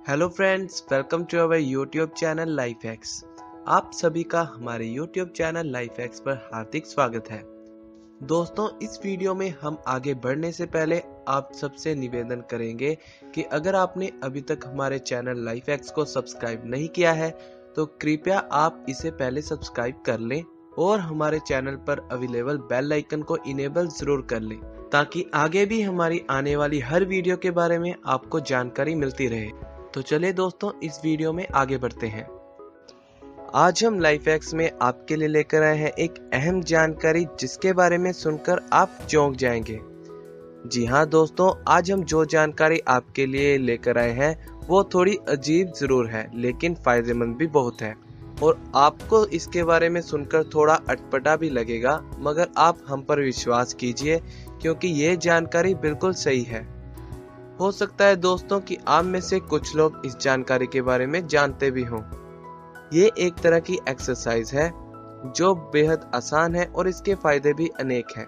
Hello friends, welcome to our YouTube channel life hacks. आप सभी का हमारे यूट्यूब चैनल लाइफ हैक्स पर हार्दिक स्वागत है। दोस्तों, इस वीडियो में हम आगे बढ़ने से पहले आप सबसे निवेदन करेंगे कि अगर आपने अभी तक हमारे चैनल लाइफ हैक्स को सब्सक्राइब नहीं किया है तो कृपया आप इसे पहले सब्सक्राइब कर लें और हमारे चैनल पर अवेलेबल बेल आइकन को इनेबल जरूर कर लें ताकि आगे भी हमारी आने वाली हर वीडियो के बारे में आपको जानकारी मिलती रहे। तो चलिए दोस्तों, इस वीडियो में आगे बढ़ते हैं। आज हम लाइफ हैक्स में आपके लिए लेकर आए हैं एक अहम जानकारी जिसके बारे में सुनकर आप चौंक जाएंगे। जी हाँ दोस्तों, आज हम जो जानकारी आपके लिए लेकर आए हैं वो थोड़ी अजीब जरूर है लेकिन फायदेमंद भी बहुत है और आपको इसके बारे में सुनकर थोड़ा अटपटा भी लगेगा, मगर आप हम पर विश्वास कीजिए क्योंकि ये जानकारी बिल्कुल सही है। हो सकता है दोस्तों कि आप में से कुछ लोग इस जानकारी के बारे में जानते भी हों। ये एक तरह की एक्सरसाइज है जो बेहद आसान है और इसके फायदे भी अनेक हैं।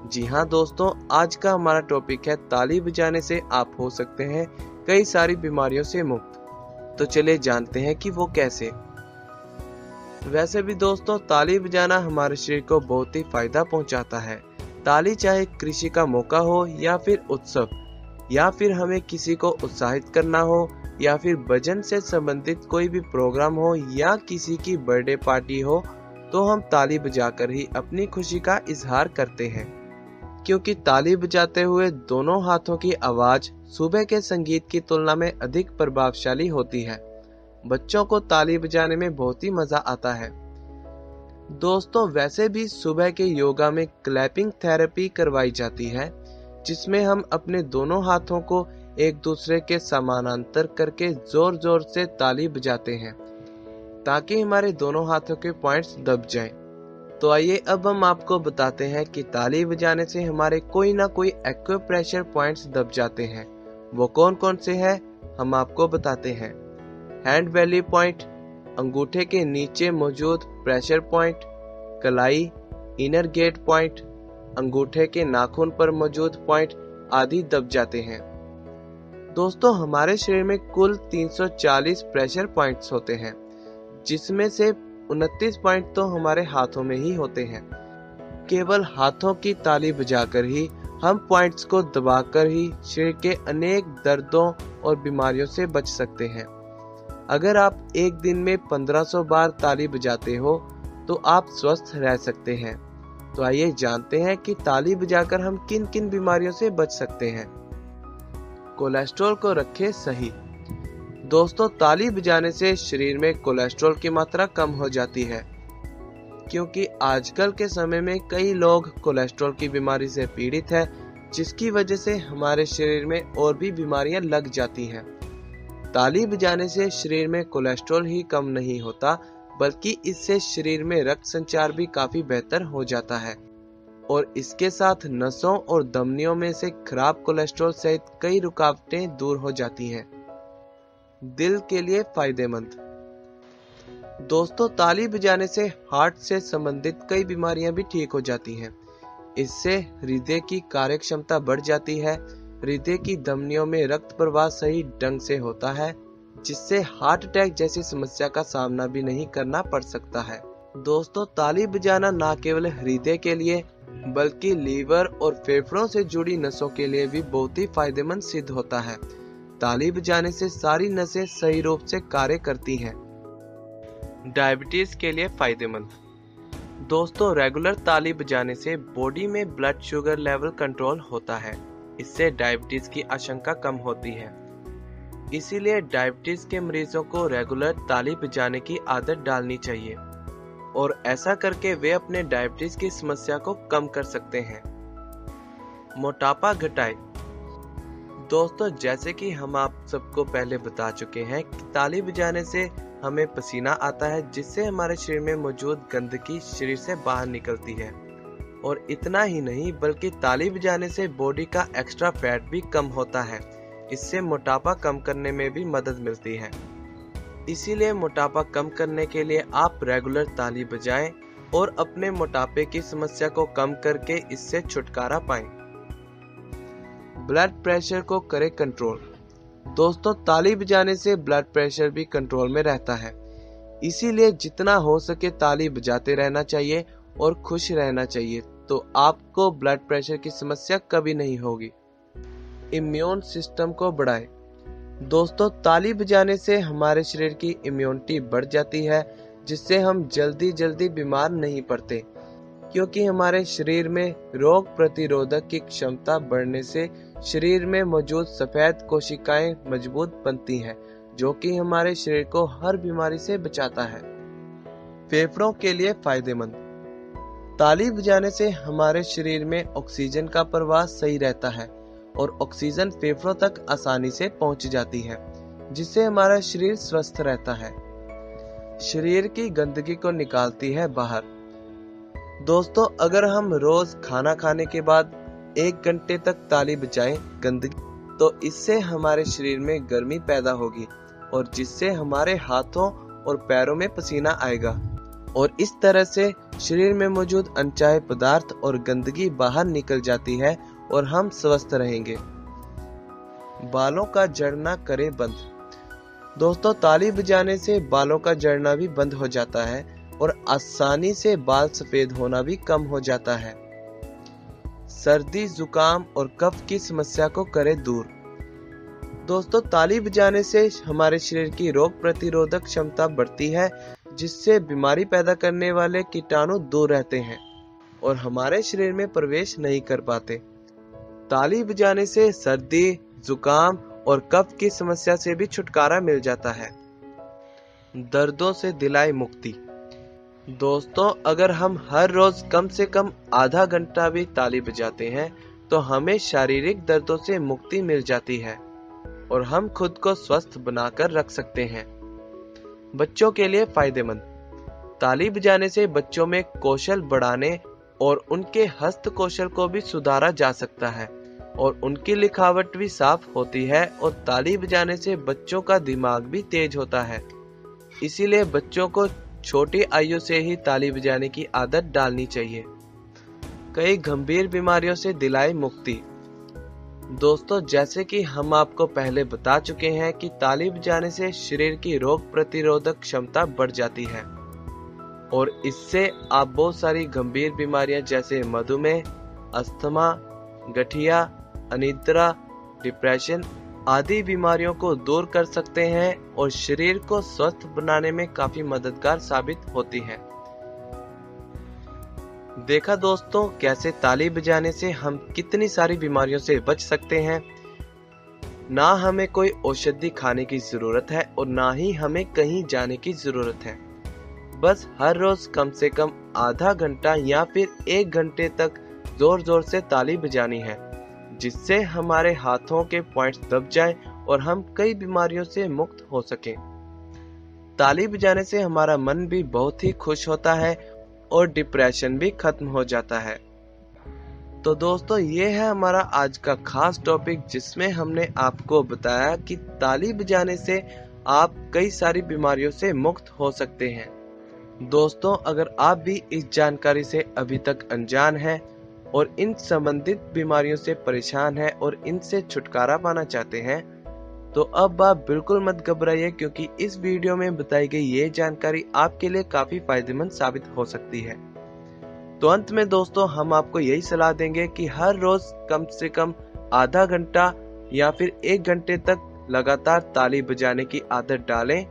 जी हाँ दोस्तों, आज का हमारा टॉपिक है ताली बजाने से आप हो सकते हैं कई सारी बीमारियों से मुक्त। तो चलिए जानते हैं कि वो कैसे। वैसे भी दोस्तों, ताली बजाना हमारे शरीर को बहुत ही फायदा पहुंचाता है। ताली चाहे कृषि का मौका हो या फिर उत्सव या फिर हमें किसी को उत्साहित करना हो या फिर भजन से संबंधित कोई भी प्रोग्राम हो या किसी की बर्थडे पार्टी हो, तो हम ताली बजाकर ही अपनी खुशी का इजहार करते हैं। क्योंकि ताली बजाते हुए दोनों हाथों की आवाज सुबह के संगीत की तुलना में अधिक प्रभावशाली होती है। बच्चों को ताली बजाने में बहुत ही मजा आता है। दोस्तों, वैसे भी सुबह के योगा में क्लैपिंग थेरेपी करवाई जाती है जिसमें हम अपने दोनों हाथों को एक दूसरे के समानांतर करके जोर जोर से ताली बजाते हैं ताकि हमारे दोनों हाथों के पॉइंट्स दब जाएं। तो आइए अब हम आपको बताते हैं कि ताली बजाने से हमारे कोई ना कोई एक्यूप्रेशर पॉइंट्स दब जाते हैं। वो कौन कौन से हैं हम आपको बताते हैं। हैंड वैली पॉइंट, अंगूठे के नीचे मौजूद प्रेशर पॉइंट, कलाई, इनर गेट पॉइंट, अंगूठे के नाखून पर मौजूद पॉइंट आदि दब जाते हैं। दोस्तों, हमारे शरीर में कुल 340 प्रेशर पॉइंट्स होते हैं जिसमें से 29 पॉइंट तो हमारे हाथों में ही होते हैं। केवल हाथों की ताली बजाकर ही हम पॉइंट्स को दबाकर ही शरीर के अनेक दर्दों और बीमारियों से बच सकते हैं। अगर आप एक दिन में 1500 बार ताली बजाते हो तो आप स्वस्थ रह सकते हैं। तो आइए जानते हैं कि ताली बजाकर हम किन किन बीमारियों से बच सकते हैं। कोलेस्ट्रॉल को रखें सही। दोस्तों, ताली बजाने से शरीर में कोलेस्ट्रॉल की मात्रा कम हो जाती है क्योंकि आजकल के समय में कई लोग कोलेस्ट्रॉल की बीमारी से पीड़ित है जिसकी वजह से हमारे शरीर में और भी बीमारियां लग जाती हैं। ताली बजाने से शरीर में कोलेस्ट्रॉल ही कम नहीं होता बल्कि इससे शरीर में रक्त संचार भी काफी बेहतर हो जाता है और इसके साथ नसों और धमनियों में से खराब कोलेस्ट्रॉल सहित कई रुकावटें दूर हो जाती हैं। दिल के लिए फायदेमंद। दोस्तों, ताली बजाने से हार्ट से संबंधित कई बीमारियां भी ठीक हो जाती हैं। इससे हृदय की कार्य क्षमता बढ़ जाती है। हृदय की धमनियों में रक्त प्रवाह सही ढंग से होता है जिससे हार्ट अटैक जैसी समस्या का सामना भी नहीं करना पड़ सकता है। दोस्तों, ताली बजाना न केवल हृदय के लिए बल्कि लीवर और फेफड़ों से जुड़ी नसों के लिए भी बहुत ही फायदेमंद सिद्ध होता है। ताली बजाने से सारी नसें सही रूप से कार्य करती हैं। डायबिटीज के लिए फायदेमंद। दोस्तों, रेगुलर ताली बजाने से बॉडी में ब्लड शुगर लेवल कंट्रोल होता है। इससे डायबिटीज की आशंका कम होती है। इसीलिए डायबिटीज के मरीजों को रेगुलर ताली बजाने की आदत डालनी चाहिए और ऐसा करके वे अपने डायबिटीज की समस्या को कम कर सकते हैं। मोटापा घटाए। दोस्तों, जैसे कि हम आप सबको पहले बता चुके हैं कि ताली बजाने से हमें पसीना आता है जिससे हमारे शरीर में मौजूद गंदगी शरीर से बाहर निकलती है और इतना ही नहीं बल्कि ताली बजाने से बॉडी का एक्स्ट्रा फैट भी कम होता है। इससे मोटापा कम करने में भी मदद मिलती है। इसीलिए मोटापा कम करने के लिए आप रेगुलर ताली बजाएं और अपने मोटापे की समस्या को कम करके इससे छुटकारा पाएं। ब्लड प्रेशर को करें कंट्रोल। दोस्तों, ताली बजाने से ब्लड प्रेशर भी कंट्रोल में रहता है, इसीलिए जितना हो सके ताली बजाते रहना चाहिए और खुश रहना चाहिए, तो आपको ब्लड प्रेशर की समस्या कभी नहीं होगी। इम्यून सिस्टम को बढ़ाएं। दोस्तों, ताली बजाने से हमारे शरीर की इम्यूनिटी बढ़ जाती है, जिससे हम जल्दी बीमार नहीं पड़ते, क्योंकि हमारे शरीर में रोग प्रतिरोधक की क्षमता बढ़ने से शरीर में मौजूद सफेद कोशिकाएं मजबूत बनती हैं, जो कि हमारे शरीर को हर बीमारी से बचाता है। फेफड़ों के लिए फायदेमंद। ताली बजाने से हमारे शरीर में ऑक्सीजन का प्रवाह सही रहता है और ऑक्सीजन फेफड़ों तक आसानी से पहुंच जाती है, जिससे हमारा शरीर स्वस्थ रहता है। शरीर की गंदगी को निकालती है बाहर। दोस्तों, अगर हम रोज खाना खाने के बाद 1 घंटे तक ताली बजाएं गंदगी, तो इससे हमारे शरीर में गर्मी पैदा होगी और जिससे हमारे हाथों और पैरों में पसीना आएगा और इस तरह से शरीर में मौजूद अनचाहे पदार्थ और गंदगी बाहर निकल जाती है और हम स्वस्थ रहेंगे। बालों का झड़ना करें बंद। दोस्तों, ताली बजाने से बालों का झड़ना भी बंद हो जाता है और आसानी से बाल सफेद होना भी कम हो जाता है। सर्दी, जुकाम और कफ की समस्या को करें दूर। दोस्तों, ताली बजाने से हमारे शरीर की रोग प्रतिरोधक क्षमता बढ़ती है, जिससे बीमारी पैदा करने वाले कीटाणु दूर रहते हैं और हमारे शरीर में प्रवेश नहीं कर पाते। ताली बजाने से सर्दी, जुकाम और कफ की समस्या से भी छुटकारा मिल जाता है। दर्दों से दिलाई मुक्ति। दोस्तों, अगर हम हर रोज कम से कम आधा घंटा भी ताली बजाते हैं, तो हमें शारीरिक दर्दों से मुक्ति मिल जाती है और हम खुद को स्वस्थ बनाकर रख सकते हैं। बच्चों के लिए फायदेमंद। ताली बजाने से बच्चों में कौशल बढ़ाने और उनके हस्त कौशल को भी सुधारा जा सकता है और उनकी लिखावट भी साफ होती है और ताली बजाने से बच्चों का दिमाग भी तेज होता है। इसीलिए बच्चों को छोटी आयु से ही ताली बजाने की आदत डालनी चाहिए। कई गंभीर बीमारियों से दिलाई मुक्ति। दोस्तों, जैसे कि हम आपको पहले बता चुके हैं कि ताली बजाने से शरीर की रोग प्रतिरोधक क्षमता बढ़ जाती है और इससे आप बहुत सारी गंभीर बीमारियां जैसे मधुमेह, अस्थमा, गठिया, अनिद्रा, डिप्रेशन आदि बीमारियों को दूर कर सकते हैं और शरीर को स्वस्थ बनाने में काफी मददगार साबित होती है। देखा दोस्तों, कैसे ताली बजाने से हम कितनी सारी बीमारियों से बच सकते हैं। ना हमें कोई औषधि खाने की जरूरत है और ना ही हमें कहीं जाने की जरूरत है। बस हर रोज कम से कम आधा घंटा या फिर 1 घंटे तक जोर से ताली बजानी है, जिससे हमारे हाथों के पॉइंट्स दब जाएं और हम कई बीमारियों से मुक्त हो सकें। ताली बजाने से हमारा मन भी बहुत ही खुश होता है और डिप्रेशन भी खत्म हो जाता है। तो दोस्तों, ये है हमारा आज का खास टॉपिक, जिसमें हमने आपको बताया कि ताली बजाने से आप कई सारी बीमारियों से मुक्त हो सकते हैं। दोस्तों, अगर आप भी इस जानकारी से अभी तक अनजान हैं और इन संबंधित बीमारियों से परेशान हैं और इनसे छुटकारा पाना चाहते हैं, तो अब आप बिल्कुल मत घबराइए, क्योंकि इस वीडियो में बताई गई ये जानकारी आपके लिए काफी फायदेमंद साबित हो सकती है। तो अंत में दोस्तों, हम आपको यही सलाह देंगे कि हर रोज कम से कम आधा घंटा या फिर 1 घंटे तक लगातार ताली बजाने की आदत डालें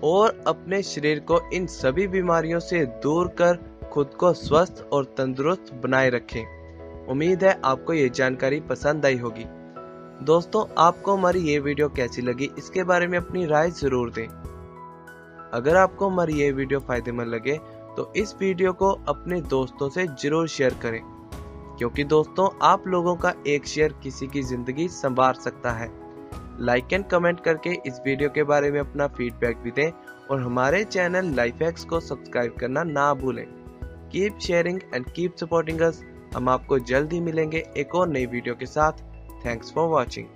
और अपने शरीर को इन सभी बीमारियों से दूर कर खुद को स्वस्थ और तंदुरुस्त बनाए रखें। उम्मीद है आपको ये जानकारी पसंद आई होगी। दोस्तों, आपको हमारी ये वीडियो कैसी लगी, इसके बारे में अपनी राय जरूर दें। अगर आपको हमारी ये वीडियो फायदेमंद लगे तो इस वीडियो को अपने दोस्तों से जरूर शेयर करें, क्योंकि दोस्तों, आप लोगों का एक शेयर किसी की जिंदगी संवार सकता है। लाइक एंड कमेंट करके इस वीडियो के बारे में अपना फीडबैक भी दें और हमारे चैनल लाइफ हैक्स को सब्सक्राइब करना ना भूलें। Keep sharing and keep supporting us. हम आपको जल्द ही मिलेंगे एक और नई वीडियो के साथ। Thanks for watching.